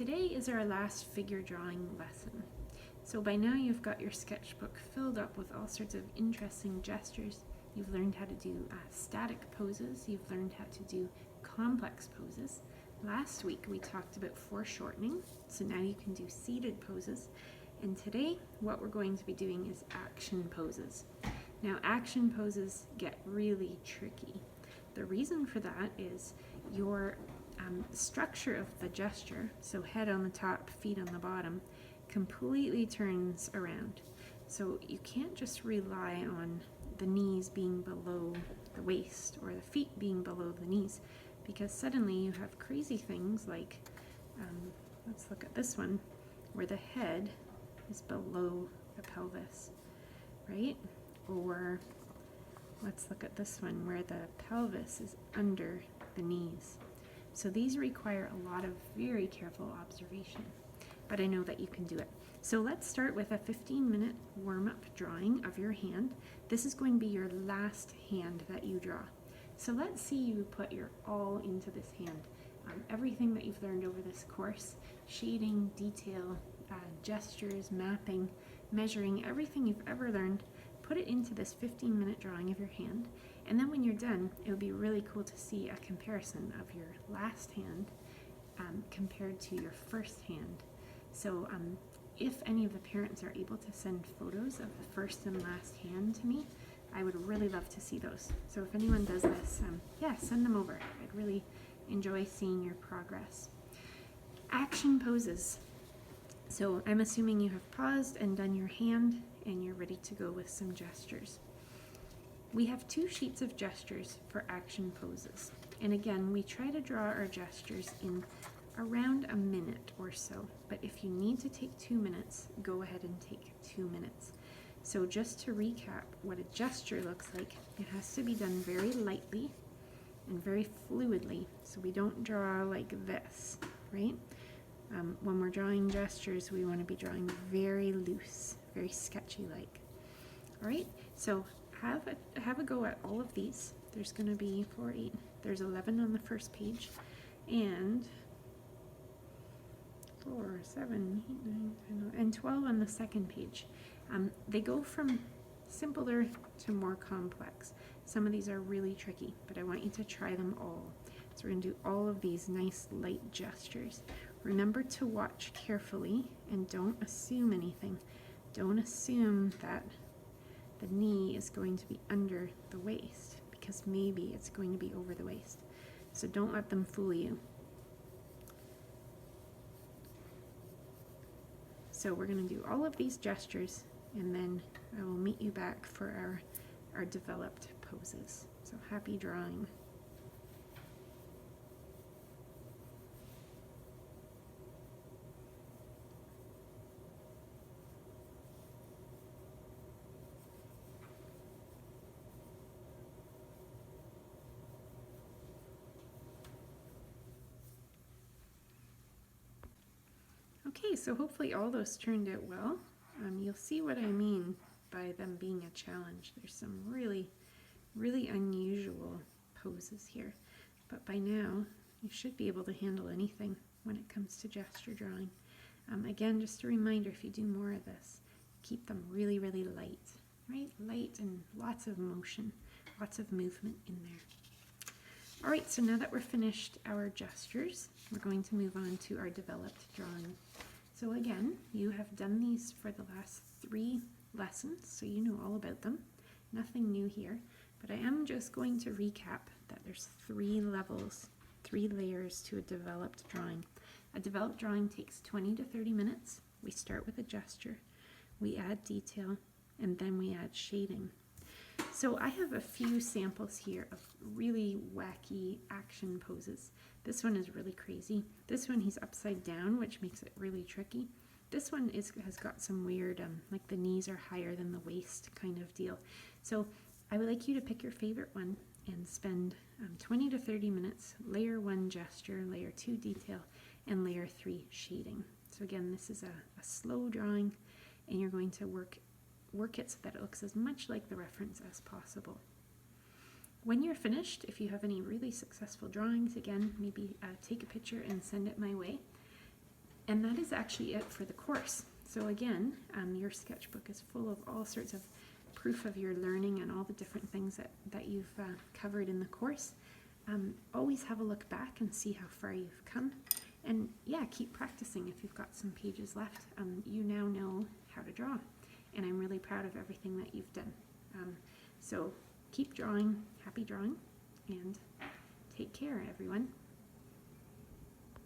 Today is our last figure drawing lesson. So by now you've got your sketchbook filled up with all sorts of interesting gestures. You've learned how to do static poses. You've learned how to do complex poses. Last week we talked about foreshortening, so now you can do seated poses. And today what we're going to be doing is action poses. Now action poses get really tricky. The reason for that is your structure of the gesture, so head on the top, feet on the bottom, completely turns around. So you can't just rely on the knees being below the waist or the feet being below the knees, because suddenly you have crazy things like, let's look at this one, where the head is below the pelvis, right? Or let's look at this one where the pelvis is under the knees. So these require a lot of very careful observation, but I know that you can do it. So let's start with a 15-minute warm-up drawing of your hand. This is going to be your last hand that you draw. So let's see you put your all into this hand. Everything that you've learned over this course, shading, detail, gestures, mapping, measuring, everything you've ever learned, put it into this 15-minute drawing of your hand. And then when you're done, it would be really cool to see a comparison of your last hand compared to your first hand. So if any of the parents are able to send photos of the first and last hand to me, I would really love to see those. So if anyone does this, yeah, send them over. I'd really enjoy seeing your progress. Action poses. So I'm assuming you have paused and done your hand and you're ready to go with some gestures. We have 2 sheets of gestures for action poses. And again, we try to draw our gestures in around a minute or so. But if you need to take 2 minutes, go ahead and take 2 minutes. So just to recap what a gesture looks like, it has to be done very lightly and very fluidly. So we don't draw like this, right? When we're drawing gestures, we want to be drawing very loose, very sketchy like. All right, so have a go at all of these. There's going to be 4, 8, there's 11 on the first page, and 4, 7, 8, 9, 10, and 12 on the second page. They go from simpler to more complex. Some of these are really tricky, but I want you to try them all. So we're going to do all of these nice light gestures. Remember to watch carefully and don't assume anything. Don't assume that the knee is going to be under the waist, because maybe it's going to be over the waist. So don't let them fool you. So we're going to do all of these gestures, and then I will meet you back for our developed poses. So happy drawing. Okay, so hopefully all those turned out well. You'll see what I mean by them being a challenge. There's some really, really unusual poses here. But by now, you should be able to handle anything when it comes to gesture drawing. Again, just a reminder, if you do more of this, keep them really, really light, right? Light and lots of motion, lots of movement in there. All right, so now that we're finished our gestures, we're going to move on to our developed drawing. So again, you have done these for the last 3 lessons, so you know all about them. Nothing new here, but I am just going to recap that there's 3 levels, 3 layers to a developed drawing. A developed drawing takes 20 to 30 minutes. We start with a gesture, we add detail, and then we add shading. So I have a few samples here of really wacky action poses. This one is really crazy. This one he's upside down, which makes it really tricky. This one has got some weird, like the knees are higher than the waist kind of deal. So I would like you to pick your favorite one and spend 20 to 30 minutes, layer 1 gesture, layer 2 detail, and layer 3 shading. So again, this is a slow drawing, and you're going to work it so that it looks as much like the reference as possible. When you're finished, if you have any really successful drawings, again, maybe take a picture and send it my way. And that is actually it for the course. So again, your sketchbook is full of all sorts of proof of your learning and all the different things that you've covered in the course. Always have a look back and see how far you've come. And yeah, keep practicing. If you've got some pages left, you now know how to draw. And I'm really proud of everything that you've done. So keep drawing, happy drawing, and take care, everyone.